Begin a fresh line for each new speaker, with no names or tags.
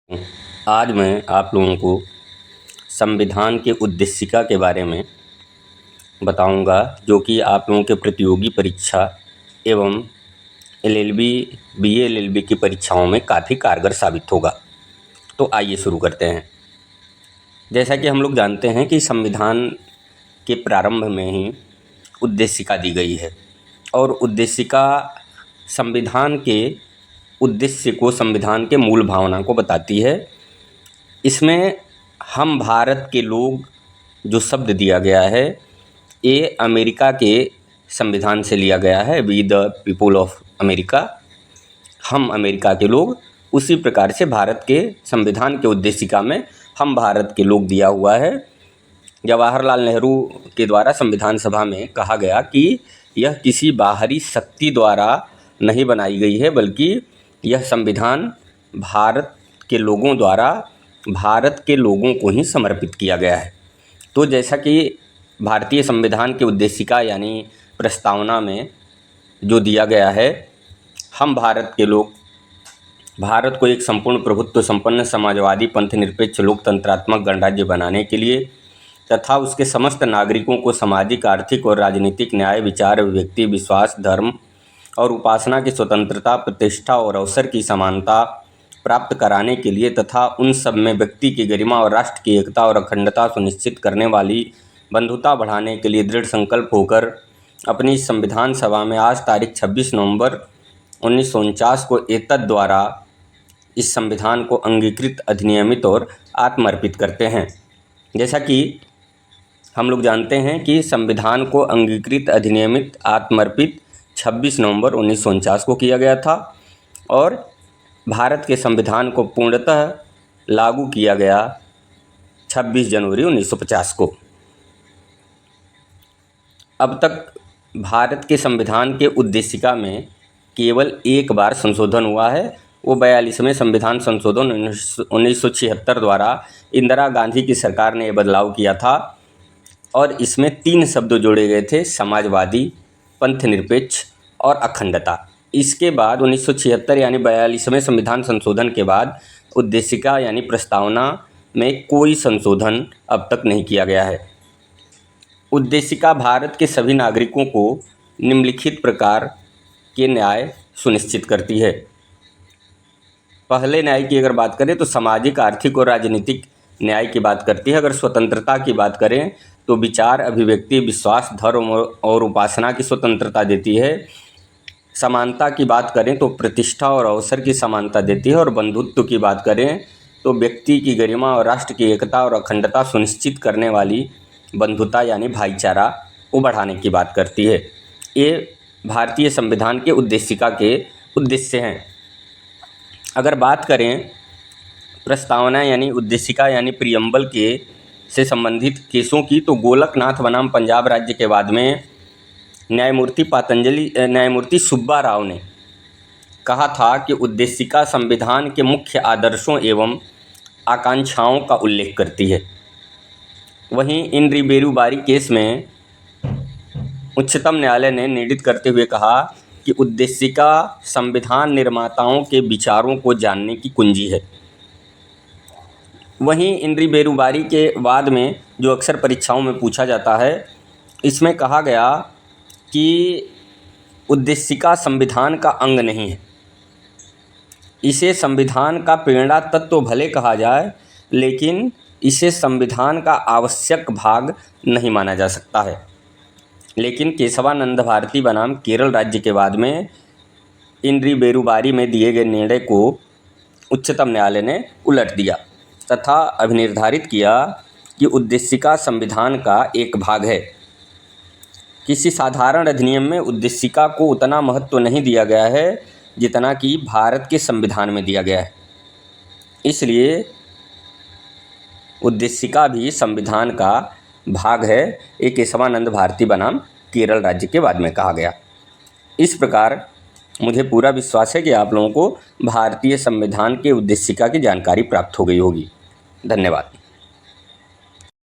आज मैं आप लोगों को संविधान के उद्देशिका के बारे में बताऊंगा, जो कि आप लोगों के प्रतियोगी परीक्षा एवं एलएलबी, बीए एलएलबी की परीक्षाओं में काफ़ी कारगर साबित होगा। तो आइए शुरू करते हैं। जैसा कि हम लोग जानते हैं कि संविधान के प्रारंभ में ही उद्देशिका दी गई है और उद्देशिका संविधान के उद्देश्य को, संविधान के मूल भावना को बताती है। इसमें हम भारत के लोग जो शब्द दिया गया है, ये अमेरिका के संविधान से लिया गया है। We the people of America, हम अमेरिका के लोग। उसी प्रकार से भारत के संविधान के उद्देशिका में हम भारत के लोग दिया हुआ है। जवाहरलाल नेहरू के द्वारा संविधान सभा में कहा गया कि यह किसी बाहरी शक्ति द्वारा नहीं बनाई गई है, बल्कि यह संविधान भारत के लोगों द्वारा भारत के लोगों को ही समर्पित किया गया है। तो जैसा कि भारतीय संविधान के उद्देशिका यानी प्रस्तावना में जो दिया गया है, हम भारत के लोग भारत को एक संपूर्ण प्रभुत्व संपन्न समाजवादी पंथ निरपेक्ष लोकतंत्रात्मक गणराज्य बनाने के लिए तथा उसके समस्त नागरिकों को सामाजिक, आर्थिक और राजनीतिक न्याय, विचार, अभिव्यक्ति, विश्वास, धर्म और उपासना की स्वतंत्रता, प्रतिष्ठा और अवसर की समानता प्राप्त कराने के लिए तथा उन सब में व्यक्ति की गरिमा और राष्ट्र की एकता और अखंडता सुनिश्चित करने वाली बंधुता बढ़ाने के लिए दृढ़ संकल्प होकर अपनी संविधान सभा में आज तारीख 26 नवंबर 1949 को एतद द्वारा इस संविधान को अंगीकृत, अधिनियमित और आत्मर्पित करते हैं। जैसा कि हम लोग जानते हैं कि संविधान को अंगीकृत, अधिनियमित, आत्मर्पित 26 नवंबर 1949 को किया गया था और भारत के संविधान को पूर्णतः लागू किया गया 26 जनवरी 1950 को। अब तक भारत के संविधान के उद्देशिका में केवल एक बार संशोधन हुआ है। वो 42वें संविधान संशोधन 1976 द्वारा इंदिरा गांधी की सरकार ने ये बदलाव किया था और इसमें 3 शब्द जोड़े गए थे: समाजवादी, पंथ निरपेक्ष और अखंडता। इसके बाद 1976 यानी 42वें संविधान संशोधन के बाद उद्देशिका यानी प्रस्तावना में कोई संशोधन अब तक नहीं किया गया है। उद्देशिका भारत के सभी नागरिकों को निम्नलिखित प्रकार के न्याय सुनिश्चित करती है। पहले न्याय की अगर बात करें तो सामाजिक, आर्थिक और राजनीतिक न्याय की बात करती है। अगर स्वतंत्रता की बात करें तो विचार, अभिव्यक्ति, विश्वास, धर्म और उपासना की स्वतंत्रता देती है। समानता की बात करें तो प्रतिष्ठा और अवसर की समानता देती है और बंधुत्व की बात करें तो व्यक्ति की गरिमा और राष्ट्र की एकता और अखंडता सुनिश्चित करने वाली बंधुता यानी भाईचारा को बढ़ाने की बात करती है। ये भारतीय संविधान के उद्देशिका के उद्देश्य हैं। अगर बात करें प्रस्तावना यानी उद्देशिका यानी प्रियम्बल के से संबंधित केसों की, तो गोलकनाथ बनाम पंजाब राज्य के बाद में न्यायमूर्ति सुब्बा राव ने कहा था कि उद्देशिका संविधान के मुख्य आदर्शों एवं आकांक्षाओं का उल्लेख करती है। वहीं इन रिबेरू बारी केस में उच्चतम न्यायालय ने निर्णित करते हुए कहा कि उद्देशिका संविधान निर्माताओं के विचारों को जानने की कुंजी है। वहीं इन रिबेरू बारी के बाद में जो अक्सर परीक्षाओं में पूछा जाता है, इसमें कहा गया कि उद्देशिका संविधान का अंग नहीं है। इसे संविधान का प्रेरणा तत्व भले कहा जाए, लेकिन इसे संविधान का आवश्यक भाग नहीं माना जा सकता है। लेकिन केशवानंद भारती बनाम केरल राज्य के बाद में इन रिबेरू बारी में दिए गए निर्णय को उच्चतम न्यायालय ने उलट दिया तथा अभिनिर्धारित किया कि उद्देशिका संविधान का एक भाग है। किसी साधारण अधिनियम में उद्देशिका को उतना महत्व नहीं दिया गया है जितना कि भारत के संविधान में दिया गया है। इसलिए उद्देशिका भी संविधान का भाग है। एक केशवानंद भारती बनाम केरल राज्य के बाद में कहा गया। इस प्रकार मुझे पूरा विश्वास है कि आप लोगों को भारतीय संविधान के उद्देशिका की जानकारी प्राप्त हो गई होगी। धन्यवाद।